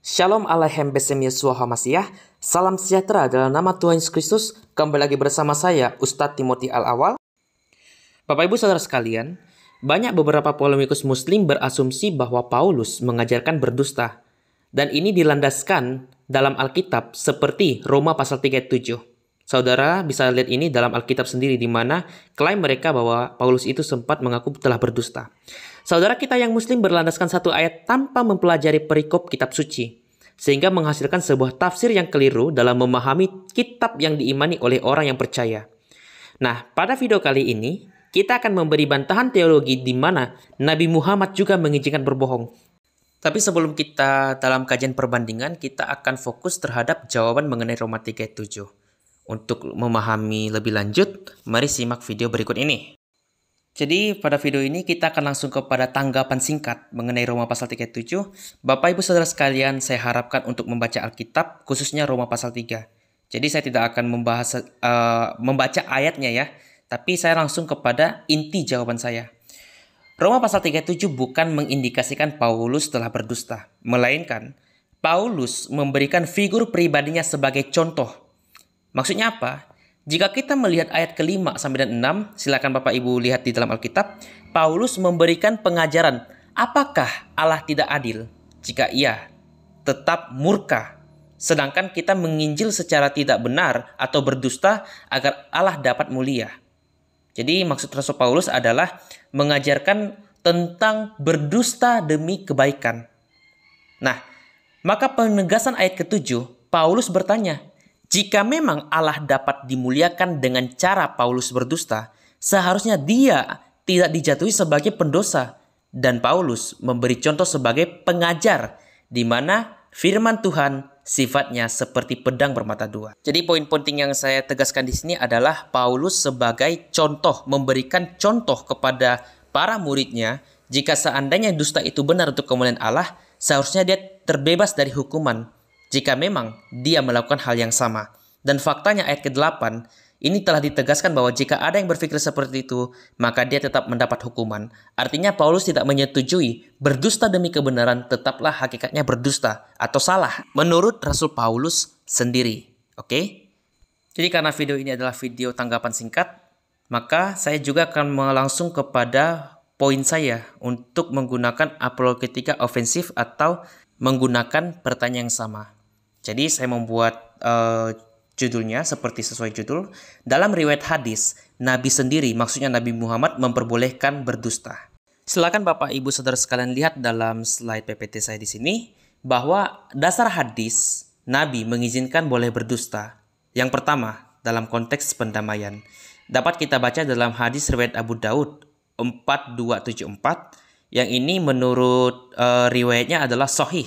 Shalom Aleichem Besem Yeshua HaMashiach. Salam sejahtera dalam nama Tuhan Yesus Kristus. Kembali lagi bersama saya, Ustadz Timothy Al-Awal. Bapak Ibu Saudara sekalian, banyak beberapa polemikus muslim berasumsi bahwa Paulus mengajarkan berdusta. Dan ini dilandaskan dalam Alkitab seperti Roma pasal 37. Saudara bisa lihat ini dalam Alkitab sendiri di mana klaim mereka bahwa Paulus itu sempat mengaku telah berdusta. Saudara kita yang muslim berlandaskan satu ayat tanpa mempelajari perikop kitab suci, sehingga menghasilkan sebuah tafsir yang keliru dalam memahami kitab yang diimani oleh orang yang percaya. Nah, pada video kali ini, kita akan memberi bantahan teologi di mana Nabi Muhammad juga mengizinkan berbohong. Tapi sebelum kita dalam kajian perbandingan, kita akan fokus terhadap jawaban mengenai Roma 3 ayat 7. Untuk memahami lebih lanjut, mari simak video berikut ini. Jadi pada video ini kita akan langsung kepada tanggapan singkat mengenai Roma pasal 3 ayat 7. Bapak Ibu Saudara sekalian, saya harapkan untuk membaca Alkitab, khususnya Roma pasal 3. Jadi saya tidak akan membaca ayatnya ya, tapi saya langsung kepada inti jawaban saya. Roma pasal 3 ayat 7 bukan mengindikasikan Paulus telah berdusta, melainkan Paulus memberikan figur pribadinya sebagai contoh. Maksudnya apa? Jika kita melihat ayat ke-5 sampai dan 6, silakan Bapak Ibu lihat di dalam Alkitab, Paulus memberikan pengajaran, apakah Allah tidak adil jika ia tetap murka, sedangkan kita menginjil secara tidak benar atau berdusta agar Allah dapat mulia. Jadi maksud Rasul Paulus adalah mengajarkan tentang berdusta demi kebaikan. Nah, maka penegasan ayat ke-7, Paulus bertanya, jika memang Allah dapat dimuliakan dengan cara Paulus berdusta, seharusnya dia tidak dijatuhi sebagai pendosa. Dan Paulus memberi contoh sebagai pengajar, di mana firman Tuhan sifatnya seperti pedang bermata dua. Jadi poin penting yang saya tegaskan di sini adalah Paulus sebagai contoh, memberikan contoh kepada para muridnya, jika seandainya dusta itu benar untuk kemuliaan Allah, seharusnya dia terbebas dari hukuman jika memang dia melakukan hal yang sama. Dan faktanya ayat ke-8 ini telah ditegaskan bahwa jika ada yang berpikir seperti itu, maka dia tetap mendapat hukuman. Artinya Paulus tidak menyetujui berdusta demi kebenaran tetaplah hakikatnya berdusta atau salah menurut Rasul Paulus sendiri. Oke? Jadi karena video ini adalah video tanggapan singkat, maka saya juga akan langsung kepada poin saya untuk menggunakan apologetika ofensif atau menggunakan pertanyaan yang sama. Jadi saya membuat judulnya seperti sesuai judul. Dalam riwayat hadis, Nabi sendiri, maksudnya Nabi Muhammad, memperbolehkan berdusta. Silakan Bapak Ibu Saudara sekalian lihat dalam slide PPT saya di sini bahwa dasar hadis Nabi mengizinkan boleh berdusta. Yang pertama, dalam konteks pendamaian. Dapat kita baca dalam hadis riwayat Abu Daud 4274, yang ini menurut riwayatnya adalah sahih.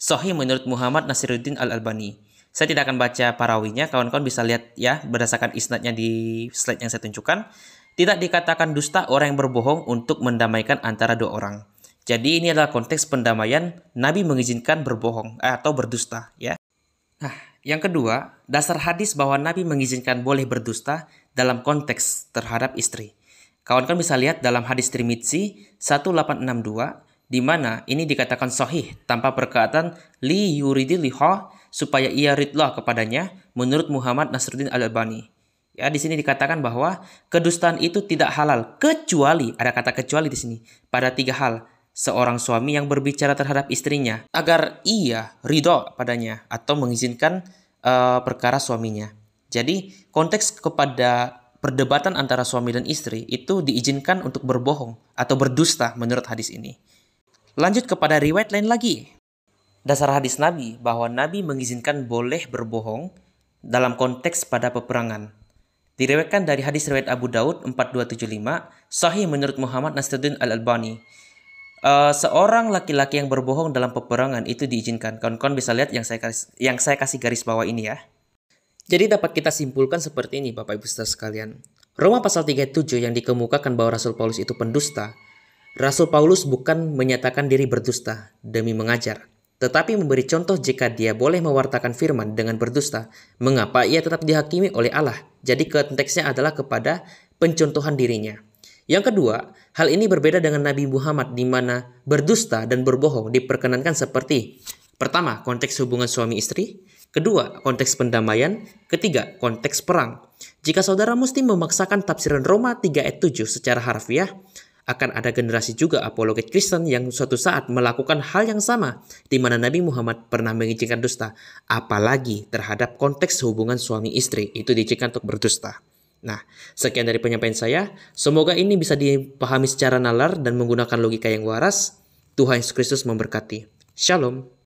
Sahih menurut Muhammad Nasiruddin Al-Albani. Saya tidak akan baca parawinya, kawan-kawan bisa lihat ya berdasarkan isnadnya di slide yang saya tunjukkan. Tidak dikatakan dusta orang yang berbohong untuk mendamaikan antara dua orang. Jadi ini adalah konteks pendamaian, Nabi mengizinkan berbohong atau berdusta ya. Nah, yang kedua, dasar hadis bahwa Nabi mengizinkan boleh berdusta dalam konteks terhadap istri. Kawan-kawan bisa lihat dalam hadis Tirmidzi 1862, di mana ini dikatakan sahih tanpa perkataan li yuridi liha, supaya ia ridlah kepadanya menurut Muhammad Nasiruddin Al-Albani. Ya, di sini dikatakan bahwa kedustaan itu tidak halal kecuali, ada kata kecuali di sini, pada 3 hal. Seorang suami yang berbicara terhadap istrinya agar ia ridho padanya atau mengizinkan perkara suaminya. Jadi konteks kepada perdebatan antara suami dan istri itu diizinkan untuk berbohong atau berdusta menurut hadis ini. Lanjut kepada riwayat lain lagi. Dasar hadis Nabi bahwa Nabi mengizinkan boleh berbohong dalam konteks pada peperangan. Diriwayatkan dari hadis riwayat Abu Daud 4275, sahih menurut Muhammad Nasiruddin Al-Albani. Seorang laki-laki yang berbohong dalam peperangan itu diizinkan. Kawan-kawan bisa lihat yang saya kasih garis bawah ini ya. Jadi dapat kita simpulkan seperti ini Bapak Ibu Saudara sekalian. Roma pasal 3 ayat 7 yang dikemukakan bahwa Rasul Paulus itu pendusta. Rasul Paulus bukan menyatakan diri berdusta demi mengajar, tetapi memberi contoh jika dia boleh mewartakan firman dengan berdusta, mengapa ia tetap dihakimi oleh Allah. Jadi konteksnya adalah kepada pencontohan dirinya. Yang kedua, hal ini berbeda dengan Nabi Muhammad di mana berdusta dan berbohong diperkenankan seperti Pertama, konteks hubungan suami istri. Kedua, konteks pendamaian. Ketiga, konteks perang. Jika saudara Muslim memaksakan tafsiran Roma 3 ayat 7 secara harfiah, akan ada generasi juga apologet Kristen yang suatu saat melakukan hal yang sama, di mana Nabi Muhammad pernah mengizinkan dusta, apalagi terhadap konteks hubungan suami istri, itu diizinkan untuk berdusta. Nah, sekian dari penyampaian saya. Semoga ini bisa dipahami secara nalar dan menggunakan logika yang waras. Tuhan Yesus Kristus memberkati. Shalom.